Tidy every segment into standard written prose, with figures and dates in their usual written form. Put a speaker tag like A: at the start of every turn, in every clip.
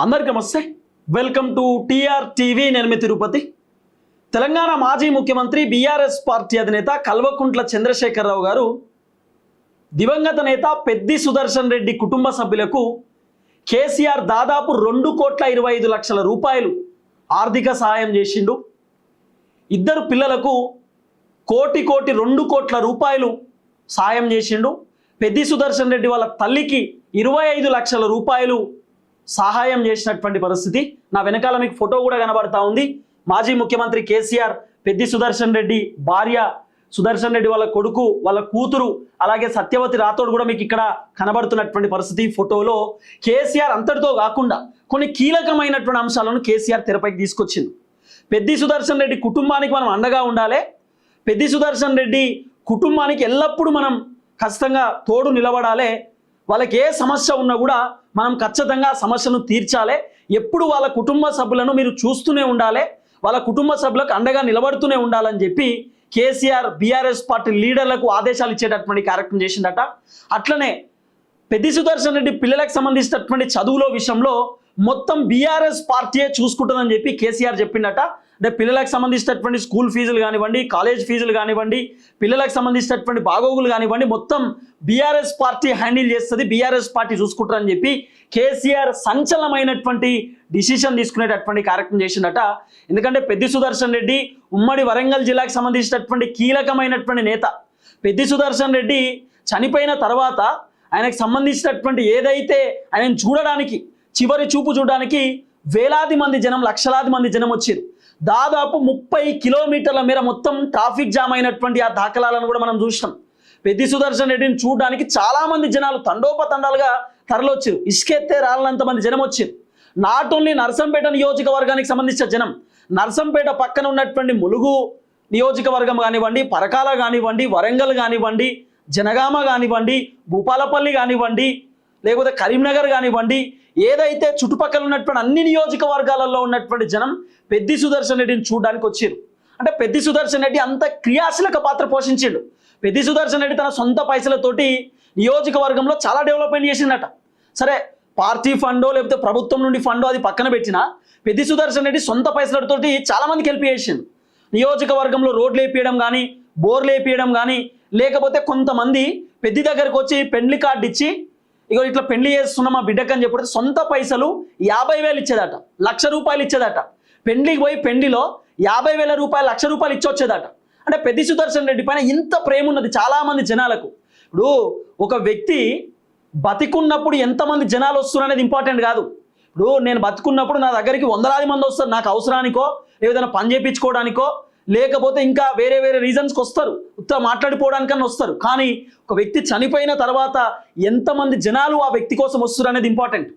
A: అందరికీ నమస్తే. Welcome to TR TV. నేను మీ తిరుపతి. తెలంగాణ మాజీ ముఖ్యమంత్రి బీఆర్ఎస్ పార్టీ అధినేత కల్వకుంట్ల చంద్రశేఖరరావు గారు దివంగత నేత పెద్ది సుదర్శన్ రెడ్డి కుటుంబ సభ్యులకు కేసీఆర్ దాదాపు 2,25,00,000 రూపాయలు ఆర్థిక సహాయం చేసిండు. ఇద్దరు పిల్లలకు కోటి 2 కోట్ల రూపాయలు సాయం చేసిండు. పెద్ది సుదర్శన్ రెడ్డి వాళ్ళ తల్లికి 25 లక్షల రూపాయలు సహాయం చేసినటువంటి పరిస్థితి. నా వెనకాల మీకు ఫోటో కూడా కనబడతా ఉంది. మాజీ ముఖ్యమంత్రి కేసీఆర్, పెద్ది సుదర్శన్ రెడ్డి భార్య, సుదర్శన్ రెడ్డి వాళ్ళ కొడుకు, వాళ్ళ కూతురు, అలాగే సత్యవతి రాథోడ్ కూడా మీకు ఇక్కడ కనబడుతున్నటువంటి పరిస్థితి. ఫోటోలో కేసీఆర్ అంతటితో కాకుండా కొన్ని కీలకమైనటువంటి అంశాలను కేసీఆర్ తెరపైకి తీసుకొచ్చింది. పెద్ది సుదర్శన్ రెడ్డి కుటుంబానికి మనం అండగా ఉండాలి. పెద్ది సుదర్శన్ రెడ్డి కుటుంబానికి ఎల్లప్పుడూ మనం ఖచ్చితంగా తోడు నిలబడాలి. వాళ్ళకి ఏ సమస్య ఉన్నా కూడా మనం ఖచ్చితంగా సమస్యను తీర్చాలి. ఎప్పుడు వాళ్ళ కుటుంబ సభ్యులను మీరు చూస్తూనే ఉండాలి, వాళ్ళ కుటుంబ సభ్యులకు అండగా నిలబడుతూనే ఉండాలని చెప్పి కేసీఆర్ బీఆర్ఎస్ పార్టీ లీడర్లకు ఆదేశాలు ఇచ్చేటటువంటి కార్యక్రమం చేసిందట. అట్లనే పెద్ది సుదర్శన్ రెడ్డి పిల్లలకు సంబంధించినటువంటి చదువులో విషయంలో మొత్తం బీఆర్ఎస్ పార్టీయే చూసుకుంటుందని చెప్పి కేసీఆర్ చెప్పిండట. అంటే పిల్లలకు సంబంధించినటువంటి స్కూల్ ఫీజులు కానివ్వండి, కాలేజ్ ఫీజులు కానివ్వండి, పిల్లలకు సంబంధించినటువంటి బాగోగులు కానివ్వండి, మొత్తం బీఆర్ఎస్ పార్టీ హ్యాండిల్ చేస్తుంది, బీఆర్ఎస్ పార్టీ చూసుకుంటారని చెప్పి కేసీఆర్ సంచలనమైనటువంటి డిసిషన్ తీసుకునేటటువంటి కార్యక్రమం చేసిందట. ఎందుకంటే పెద్ది సుదర్శన్ రెడ్డి ఉమ్మడి వరంగల్ జిల్లాకు సంబంధించినటువంటి కీలకమైనటువంటి నేత. పెద్ది సుదర్శన్ రెడ్డి చనిపోయిన తర్వాత ఆయనకు సంబంధించినటువంటి ఏదైతే ఆయనను చూడడానికి, చివరి చూపు చూడడానికి వేలాది మంది జనం, లక్షలాది మంది జనం వచ్చారు. దాదాపు 30 కిలోమీటర్ల మేర మొత్తం ట్రాఫిక్ జామ్ అయినటువంటి ఆ దాఖలాలను కూడా మనం చూసినాం. పెద్ది సుదర్శన్ రెడ్డిని చూడడానికి చాలామంది జనాలు తండోపతండాలుగా తరలొచ్చారు. ఇసుకెత్తే రాళ్ళంత మంది జనం వచ్చారు. నాట్ ఓన్లీ నర్సంపేట నియోజకవర్గానికి సంబంధించిన జనం, నర్సంపేట పక్కన ఉన్నటువంటి ములుగు నియోజకవర్గం కానివ్వండి, పరకాల కానివ్వండి, వరంగల్ కానివ్వండి, జనగామ కానివ్వండి, భూపాలపల్లి కానివ్వండి, లేకపోతే కరీంనగర్ కానివ్వండి, ఏదైతే చుట్టుపక్కల ఉన్నటువంటి అన్ని నియోజకవర్గాలలో ఉన్నటువంటి జనం పెద్ది సుదర్శన్ రెడ్డిని చూడడానికి వచ్చారు. అంటే పెద్ది సుదర్శన్ రెడ్డి అంత క్రియాశీలక పాత్ర పోషించిండు. పెద్ది సుదర్శన్ రెడ్డి తన సొంత పైసలతోటి నియోజకవర్గంలో చాలా డెవలప్మెంట్ చేసిందట. సరే, పార్టీ ఫండో లేకపోతే ప్రభుత్వం నుండి ఫండో అది పక్కన పెట్టినా పెద్ది సుదర్శన్ రెడ్డి సొంత పైసలతోటి చాలా మందికి హెల్ప్ చేసిండు. నియోజకవర్గంలో రోడ్లు వేపియడం కానీ, బోర్లు వేపియడం కానీ, లేకపోతే కొంతమంది పెద్ది దగ్గరకు వచ్చి పెండ్లి కార్డు ఇచ్చి ఇగో ఇట్లా పెళ్లి చేస్తున్నా మా బిడ్డకు అని చెప్పితే సొంత పైసలు 50,000 ఇచ్చేదట, 1,00,000 రూపాయలు ఇచ్చేదట. పెండ్లికి పోయి పెండ్లిలో 50,000 రూపాయలు, 1,00,000 రూపాయలు ఇచ్చొచ్చేదట. అంటే పెద్ది సుదర్శన్ రెడ్డి పైన ఇంత ప్రేమ ఉన్నది చాలామంది జనాలకు. ఇప్పుడు ఒక వ్యక్తి బతికున్నప్పుడు ఎంతమంది జనాలు వస్తున్నారు అనేది ఇంపార్టెంట్ కాదు. ఇప్పుడు నేను బతుకున్నప్పుడు నా దగ్గరికి 100,000 మంది వస్తారు, నాకు అవసరానికో ఏదైనా పని చేయించుకోవడానికో లేకపోతే ఇంకా వేరే వేరే రీజన్స్కి వస్తారు, ఉత్తర మాట్లాడిపోవడానికన్నా వస్తారు. కానీ ఒక వ్యక్తి చనిపోయిన తర్వాత ఎంతమంది జనాలు ఆ వ్యక్తి కోసం వస్తారు అనేది ఇంపార్టెంట్.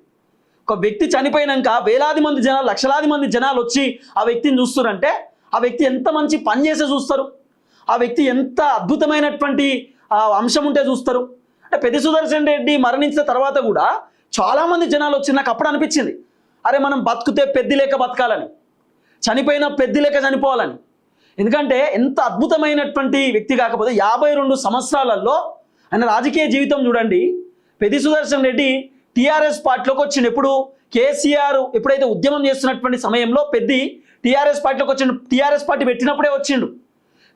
A: ఒక వ్యక్తి చనిపోయినాక వేలాది మంది జనాలు, లక్షలాది మంది జనాలు వచ్చి ఆ వ్యక్తిని చూస్తారంటే ఆ వ్యక్తి ఎంత మంచి పని చేసే చూస్తారు, ఆ వ్యక్తి ఎంత అద్భుతమైనటువంటి అంశం ఉంటే చూస్తారు. అంటే పెద్ది సుదర్శన్ రెడ్డి మరణించిన తర్వాత కూడా చాలామంది జనాలు వచ్చి నాకు అప్పుడు అనిపించింది, అరే మనం బతుకుతే పెద్ది లేక బతకాలని, చనిపోయిన పెద్ది లేక చనిపోవాలని. ఎందుకంటే ఎంత అద్భుతమైనటువంటి వ్యక్తి కాకపోతే 52 సంవత్సరాలలో ఆయన రాజకీయ జీవితం చూడండి. పెద్ది సుదర్శన్ రెడ్డి టీఆర్ఎస్ పార్టీలోకి వచ్చిండు. ఎప్పుడు కేసీఆర్ ఎప్పుడైతే ఉద్యమం చేస్తున్నటువంటి సమయంలో పెద్ది టీఆర్ఎస్ పార్టీలోకి వచ్చిండు. టీఆర్ఎస్ పార్టీ పెట్టినప్పుడే వచ్చిండు.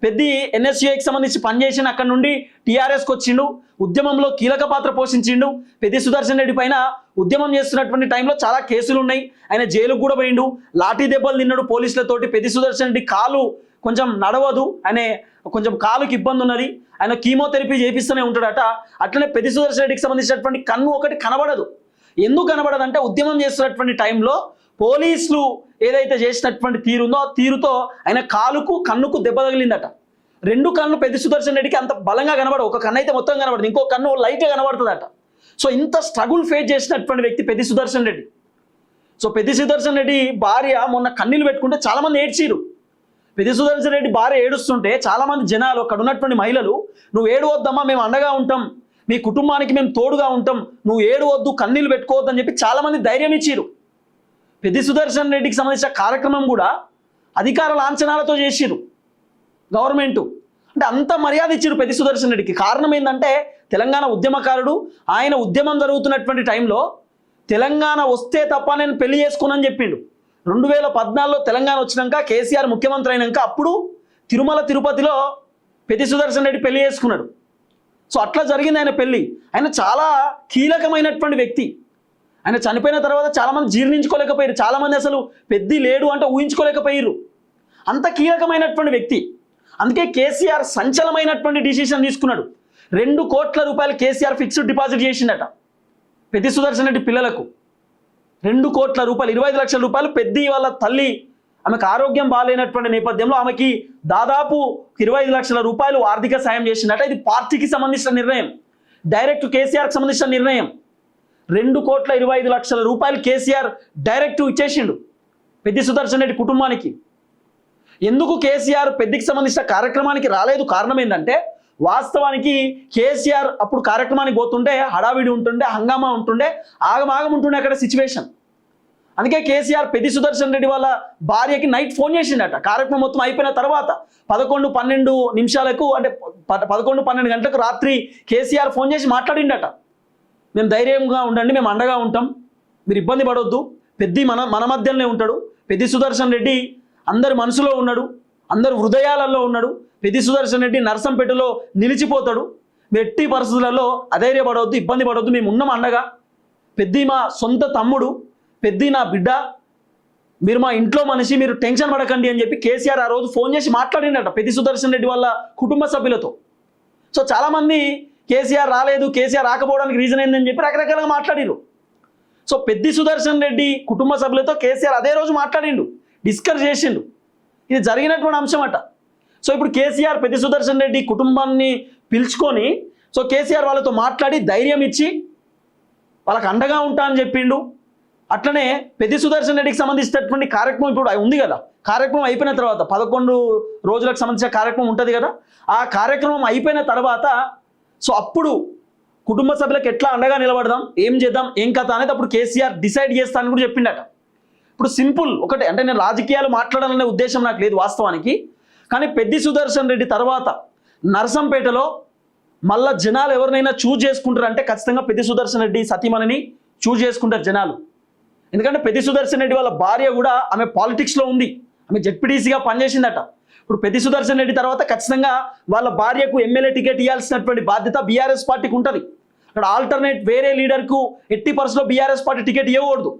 A: పెద్ది ఎన్ఎస్యూఐకి సంబంధించి పనిచేసిన అక్కడ నుండి టీఆర్ఎస్కి వచ్చిండు. ఉద్యమంలో కీలక పాత్ర పోషించిండు. పెద్ది సుదర్శన్ రెడ్డి పైన ఉద్యమం చేస్తున్నటువంటి టైంలో చాలా కేసులు ఉన్నాయి. ఆయన జైలుకు కూడా పోయిండు, లాఠీ దెబ్బలు తిన్నాడు పోలీసులతోటి. పెద్ది సుదర్శన్ రెడ్డి కాలు కొంచెం నడవదు, ఆయన కొంచెం కాలుకి ఇబ్బంది ఉన్నది, ఆయన కీమోథెరపీ చేపిస్తూనే ఉంటాడట. అట్లనే పెద్ది సుదర్శన్ రెడ్డికి సంబంధించినటువంటి కన్ను ఒకటి కనబడదు. ఎందుకు కనబడదంటే ఉద్యమం చేస్తున్నటువంటి టైంలో పోలీసులు ఏదైతే చేసినటువంటి తీరుందో ఆ తీరుతో ఆయన కాలుకు కన్నుకు దెబ్బ తగిలిందట. 2 కన్ను పెద్ది సుదర్శన్ రెడ్డికి అంత బలంగా కనబడవు, ఒక కన్ను అయితే మొత్తం కనబడుతుంది, ఇంకో కన్ను లైట్గా కనబడుతుందట. సో ఇంత స్ట్రగుల్ ఫేస్ చేసినటువంటి వ్యక్తి పెద్ది సుదర్శన్ రెడ్డి. సో పెద్ది సుదర్శన్ రెడ్డి భార్య మొన్న కన్నీళ్ళు పెట్టుకుంటే చాలామంది ఏడ్చిరు. పెద్ది సుదర్శన్ రెడ్డి భార్య ఏడుస్తుంటే చాలామంది జనాలు, అక్కడ ఉన్నటువంటి మహిళలు, నువ్వు ఏడవద్దమ్మా, మేము అండగా ఉంటాం, మీ కుటుంబానికి మేము తోడుగా ఉంటాం, నువ్వు ఏడవద్దు, కన్నీళ్ళు పెట్టుకోవద్దు అని చెప్పి చాలామంది ధైర్యం ఇచ్చిరు. పెద్ది సుదర్శన్ రెడ్డికి సంబంధించిన కార్యక్రమం కూడా అధికార లాంఛనాలతో చేసిరు గవర్నమెంటు. అంటే అంత మర్యాద ఇచ్చిరు పెద్ది సుదర్శన్ రెడ్డికి. కారణం ఏంటంటే తెలంగాణ ఉద్యమకారుడు. ఆయన ఉద్యమం జరుగుతున్నటువంటి టైంలో తెలంగాణ వస్తే తప్ప నేను పెళ్లి చేసుకోనని చెప్పిండు. 2014లో తెలంగాణ వచ్చినాక కేసీఆర్ ముఖ్యమంత్రి అయినాక అప్పుడు తిరుమల తిరుపతిలో పెద్ది సుదర్శన్ రెడ్డి పెళ్లి చేసుకున్నాడు. సో అట్లా జరిగింది ఆయన పెళ్లి. ఆయన చాలా కీలకమైనటువంటి వ్యక్తి. ఆయన చనిపోయిన తర్వాత చాలామంది జీర్ణించుకోలేకపోయారు. చాలామంది అసలు పెద్ది లేడు అంటే ఊహించుకోలేకపోయారు. అంత కీలకమైనటువంటి వ్యక్తి. అందుకే కేసీఆర్ సంచలనమైనటువంటి డిసిషన్ తీసుకున్నాడు. 2 కోట్ల రూపాయలు కేసీఆర్ ఫిక్స్డ్ డిపాజిట్ చేసిండట పెద్ది సుదర్శన్ రెడ్డి పిల్లలకు. 2 కోట్ల రూపాయలు, 25 లక్షల రూపాయలు. పెద్ది వాళ్ళ తల్లి, ఆమెకు ఆరోగ్యం బాగాలేనటువంటి నేపథ్యంలో ఆమెకి దాదాపు 25 లక్షల రూపాయలు ఆర్థిక సాయం చేసిందట. ఇది పార్టీకి సంబంధించిన నిర్ణయం, డైరెక్ట్ కేసీఆర్కి సంబంధించిన నిర్ణయం. 2,25,00,000 రూపాయలు కేసీఆర్ డైరెక్ట్ ఇచ్చేసిండు పెద్ది సుదర్శన్ రెడ్డి కుటుంబానికి. ఎందుకు కేసీఆర్ పెద్దికి సంబంధించిన కార్యక్రమానికి రాలేదు? కారణం ఏంటంటే వాస్తవానికి కేసీఆర్ అప్పుడు కార్యక్రమానికి పోతుంటే హడావిడి ఉంటుండే, హంగామా ఉంటుండే, ఆగమాగం ఉంటుండే అక్కడ సిచ్యువేషన్. అందుకే కేసీఆర్ పెద్ది సుదర్శన్ రెడ్డి వాళ్ళ భార్యకి నైట్ ఫోన్ చేసిండట. కార్యక్రమం మొత్తం అయిపోయిన తర్వాత 11-12 నిమిషాలకు, అంటే 11-12 గంటలకు రాత్రి కేసీఆర్ ఫోన్ చేసి మాట్లాడిండట. మేము ధైర్యంగా ఉండండి, మేము అండగా ఉంటాం, మీరు ఇబ్బంది పడొద్దు, పెద్ది మన మధ్యలోనే ఉంటాడు, పెద్ది సుదర్శన్ రెడ్డి అందరి మనసులో ఉన్నాడు, అందరు హృదయాలలో ఉన్నాడు, పెద్ది సుదర్శన్ రెడ్డి నర్సంపేటలో నిలిచిపోతాడు, మీరు ఎట్టి పరిస్థితులలో అధైర్యపడవద్దు, ఇబ్బంది పడవద్దు, మేము ఉన్నాం అండగా, పెద్ది మా సొంత తమ్ముడు, పెద్ది నా బిడ్డ, మీరు మా ఇంట్లో మనిషి, మీరు టెన్షన్ పడకండి అని చెప్పి కేసీఆర్ ఆ రోజు ఫోన్ చేసి మాట్లాడిండట పెద్ది సుదర్శన్ రెడ్డి వాళ్ళ కుటుంబ సభ్యులతో. సో చాలామంది కేసీఆర్ రాలేదు, కేసీఆర్ రాకపోవడానికి రీజన్ ఏందని చెప్పి రకరకాలుగా మాట్లాడిరు. సో పెద్ది సుదర్శన్ రెడ్డి కుటుంబ సభ్యులతో కేసీఆర్ అదే రోజు మాట్లాడిండు, డిస్కస్ చేసిండు. ఇది జరిగినటువంటి అంశం అట. సో ఇప్పుడు కేసీఆర్ పెద్ది సుదర్శన్ రెడ్డి కుటుంబాన్ని పిలుచుకొని, సో కేసీఆర్ వాళ్ళతో మాట్లాడి ధైర్యం ఇచ్చి వాళ్ళకి అండగా ఉంటా అని చెప్పిండు. అట్లనే పెద్ది సుదర్శన్ రెడ్డికి సంబంధించినటువంటి కార్యక్రమం ఇప్పుడు ఉంది కదా, కార్యక్రమం అయిపోయిన తర్వాత 11 రోజులకు సంబంధించిన కార్యక్రమం ఉంటుంది కదా, ఆ కార్యక్రమం అయిపోయిన తర్వాత సో అప్పుడు కుటుంబ సభ్యులకు ఎట్లా అండగా నిలబడదాం, ఏం చేద్దాం, ఏం కథ అనేది అప్పుడు కేసీఆర్ డిసైడ్ చేస్తానని కూడా చెప్పిండట. ఇప్పుడు సింపుల్ ఒకటే, అంటే నేను రాజకీయాలు మాట్లాడాలనే ఉద్దేశం నాకు లేదు వాస్తవానికి, కానీ పెద్ది సుదర్శన్ రెడ్డి తర్వాత నర్సంపేటలో మళ్ళా జనాలు ఎవరినైనా చూజ్ చేసుకుంటారు అంటే ఖచ్చితంగా పెద్ది సుదర్శన్ రెడ్డి సతీమణిని చూజ్ చేసుకుంటారు జనాలు. ఎందుకంటే పెద్ది సుదర్శన్ రెడ్డి వాళ్ళ భార్య కూడా ఆమె పాలిటిక్స్లో ఉంది, ఆమె జెడ్పీటీసీగా పనిచేసిందట. ఇప్పుడు పెద్ది సుదర్శన్ రెడ్డి తర్వాత ఖచ్చితంగా వాళ్ళ భార్యకు ఎమ్మెల్యే టికెట్ ఇవ్వాల్సినటువంటి బాధ్యత బీఆర్ఎస్ పార్టీకి ఉంటుంది. అక్కడ ఆల్టర్నేట్ వేరే లీడర్కు ఎట్టి పరిస్థితుల్లో బీఆర్ఎస్ పార్టీ టికెట్ ఇవ్వకూడదు.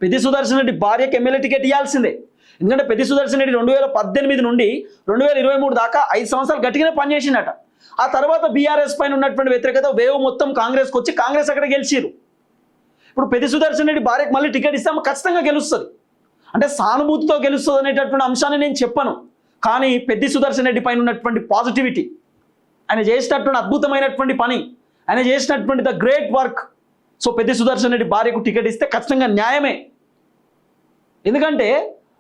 A: పెద్ది సుదర్శన్ రెడ్డి భార్యకు ఎమ్మెల్యే టికెట్ ఇవ్వాల్సిందే. ఎందుకంటే పెద్ది సుదర్శన్ రెడ్డి 2018 నుండి 2023 దాకా 5 సంవత్సరాలు గట్టిగానే పనిచేసిందట. ఆ తర్వాత బీఆర్ఎస్ పైన ఉన్నటువంటి వ్యతిరేకత వేవ్ మొత్తం కాంగ్రెస్కి వచ్చి కాంగ్రెస్ అక్కడ గెలిచిరు. ఇప్పుడు పెద్ది సుదర్శన్ రెడ్డి భార్యకు మళ్ళీ టికెట్ ఇస్తే ఖచ్చితంగా గెలుస్తుంది, అంటే సానుభూతితో గెలుస్తుంది అనేటటువంటి అంశాన్ని నేను చెప్పను. కానీ పెద్ది సుదర్శన్ రెడ్డి పైన ఉన్నటువంటి పాజిటివిటీ, ఆయన చేసినటువంటి అద్భుతమైనటువంటి పని, ఆయన చేసినటువంటి the great work, so Peddi Sudarshan Reddy భార్యకు టికెట్ ఇస్తే ఖచ్చితంగా న్యాయమే. ఎందుకంటే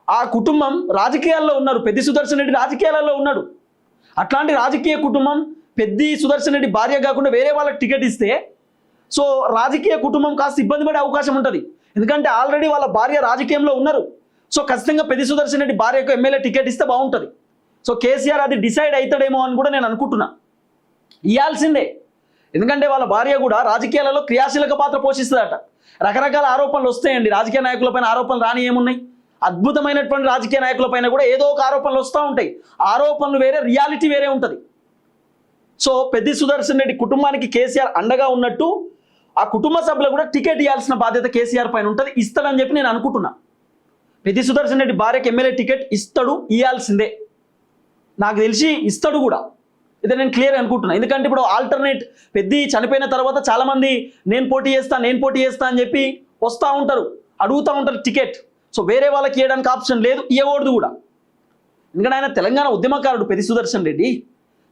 A: ఆ కుటుంబం రాజకీయాల్లో ఉన్నారు, పెద్ది సుదర్శన్ రెడ్డి రాజకీయాలలో ఉన్నాడు. అట్లాంటి రాజకీయ కుటుంబం పెద్ది సుదర్శన్ రెడ్డి భార్య కాకుండా వేరే వాళ్ళకి టికెట్ ఇస్తే సో రాజకీయ కుటుంబం కాస్త ఇబ్బంది పడే అవకాశం ఉంటుంది. ఎందుకంటే ఆల్రెడీ వాళ్ళ భార్య రాజకీయంలో ఉన్నారు. సో ఖచ్చితంగా పెద్ది సుదర్శన్ రెడ్డి భార్యకు ఎమ్మెల్యే టికెట్ ఇస్తే బాగుంటుంది. సో కేసీఆర్ అది డిసైడ్ అవుతాడేమో అని కూడా నేను అనుకుంటున్నా, ఇవ్వాల్సిందే. ఎందుకంటే వాళ్ళ భార్య కూడా రాజకీయాలలో క్రియాశీలక పాత్ర పోషిస్తుందట. రకరకాల ఆరోపణలు వస్తాయండి రాజకీయ నాయకులపైన, ఆరోపణలు రాని ఏమున్నాయి, అద్భుతమైనటువంటి రాజకీయ నాయకులపైన కూడా ఏదో ఒక ఆరోపణలు వస్తూ ఉంటాయి. ఆరోపణలు వేరే, రియాలిటీ వేరే ఉంటుంది. సో పెద్ది సుదర్శన్ రెడ్డి కుటుంబానికి కేసీఆర్ అండగా ఉన్నట్టు ఆ కుటుంబ సభ్యులు కూడా టికెట్ ఇవ్వాల్సిన బాధ్యత కేసీఆర్ పైన ఉంటుంది, ఇస్తాడని చెప్పి నేను అనుకుంటున్నా. పెద్ది సుదర్శన్ రెడ్డి భార్యకి ఎమ్మెల్యే టికెట్ ఇస్తాడు, ఇవ్వాల్సిందే, నాకు తెలిసి ఇస్తాడు కూడా, ఇదే నేను క్లియర్ అనుకుంటున్నా. ఎందుకంటే ఇప్పుడు ఆల్టర్నేట్ పెద్ది చనిపోయిన తర్వాత చాలామంది నేను పోటీ చేస్తా అని చెప్పి వస్తూ ఉంటారు, అడుగుతూ ఉంటారు టికెట్. సో వేరే వాళ్ళకి ఇవ్వడానికి ఆప్షన్ లేదు, ఇవ్వకూడదు కూడా. ఎందుకంటే ఆయన తెలంగాణ ఉద్యమకారుడు పెద్ది సుదర్శన్ రెడ్డి,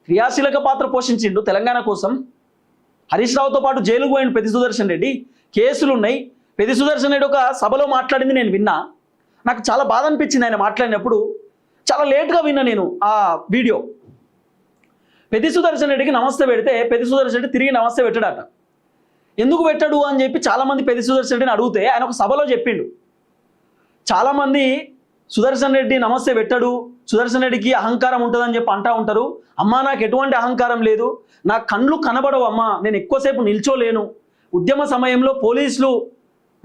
A: క్రియాశీలక పాత్ర పోషించిండు తెలంగాణ కోసం. హరీష్ రావుతో పాటు జైలుకు పోయిండు పెద్ది సుదర్శన్ రెడ్డి, కేసులు ఉన్నాయి. పెద్ది సుదర్శన్ రెడ్డి ఒక సభలో మాట్లాడింది నేను విన్నా, నాకు చాలా బాధ అనిపించింది. ఆయన మాట్లాడినప్పుడు చాలా లేట్గా విన్నా నేను ఆ వీడియో. పెద్ది సుదర్శన్ రెడ్డికి నమస్తే పెడితే పెద్ది సుదర్శన్ రెడ్డి తిరిగి నమస్తే పెట్టాడట. ఎందుకు పెట్టాడు అని చెప్పి చాలామంది పెద్ది సుదర్శన్ రెడ్డిని అడిగితే ఆయన ఒక సభలో చెప్పిండు, చాలామంది సుదర్శన్ రెడ్డి నమస్తే పెట్టాడు, సుదర్శన్ రెడ్డికి అహంకారం ఉంటుందని చెప్పి అంటూ ఉంటారు. అమ్మా నాకు ఎటువంటి అహంకారం లేదు, నా కళ్ళు కనబడవు అమ్మా, నేను ఎక్కువసేపు నిల్చోలేను, ఉద్యమ సమయంలో పోలీసులు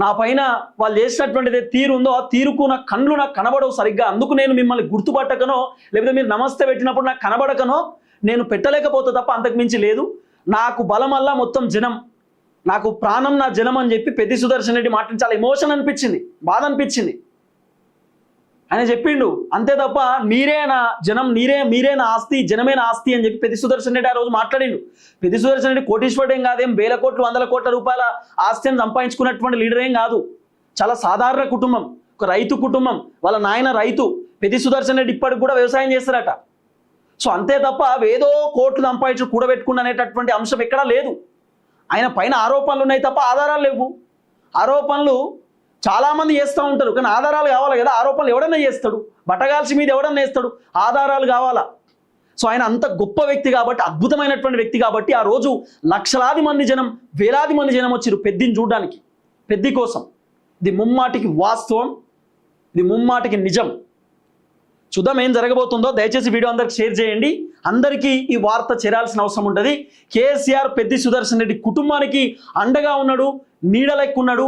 A: నా పైన వాళ్ళు చేసినటువంటిది తీరు ఉందో ఆ తీరుకు నా కళ్ళు నాకు కనబడవు సరిగ్గా, అందుకు నేను మిమ్మల్ని గుర్తుపట్టకనో లేకపోతే మీరు నమస్తే పెట్టినప్పుడు నాకు కనబడకనో నేను పెట్టలేకపోతే తప్ప అంతకు మించి లేదు. నాకు బలం వల్ల మొత్తం జనం, నాకు ప్రాణం నా జనం అని చెప్పి పెద్ది సుదర్శన్ రెడ్డి మాట్లాడి చాలా ఎమోషన్ అనిపించింది, బాధ అనిపించింది. ఆయన చెప్పిండు అంతే తప్ప మీరే నా జనం, మీరే నా ఆస్తి, జనమే నా ఆస్తి అని చెప్పి పెద్ది సుదర్శన్ రెడ్డి ఆ రోజు మాట్లాడిండు. పెద్ది సుదర్శన్ రెడ్డి కోటీశ్వరుడు ఏం కాదేం, వేల కోట్లు 100 కోట్ల రూపాయల ఆస్తిని సంపాదించుకున్నటువంటి లీడర్ ఏం కాదు. చాలా సాధారణ కుటుంబం, ఒక రైతు కుటుంబం, వాళ్ళ నాయన రైతు. పెద్ది సుదర్శన్ రెడ్డి ఇప్పటికి కూడా వ్యవసాయం చేస్తారట. సో అంతే తప్ప ఏదో కోట్లు సంపాదించి కూడబెట్టుకున్న అనేటటువంటి అంశం ఎక్కడా లేదు. ఆయన పైన ఆరోపణలు ఉన్నాయి తప్ప ఆధారాలు లేవు. ఆరోపణలు చాలామంది చేస్తూ ఉంటారు కానీ ఆధారాలు కావాలి కదా. ఆరోపణలు ఎవడన్నా చేస్తాడు, బట్టగాల్చి మీద ఎవడన్నా వేస్తాడు, ఆధారాలు కావాలా. సో ఆయన అంత గొప్ప వ్యక్తి కాబట్టి, అద్భుతమైనటువంటి వ్యక్తి కాబట్టి ఆ రోజు లక్షలాది మంది జనం, వేలాది మంది జనం వచ్చారు పెద్దిని చూడడానికి, పెద్ది కోసం. ఇది ముమ్మాటికి వాస్తవం, ఇది ముమ్మాటికి నిజం. చూద్దాం ఏం జరగబోతుందో. దయచేసి వీడియో అందరికి షేర్ చేయండి, అందరికీ ఈ వార్త చేరాల్సిన అవసరం ఉంటుంది. కేసీఆర్ పెద్ది సుదర్శన్ రెడ్డి కుటుంబానికి అండగా ఉన్నాడు, నీడలెక్కున్నాడు.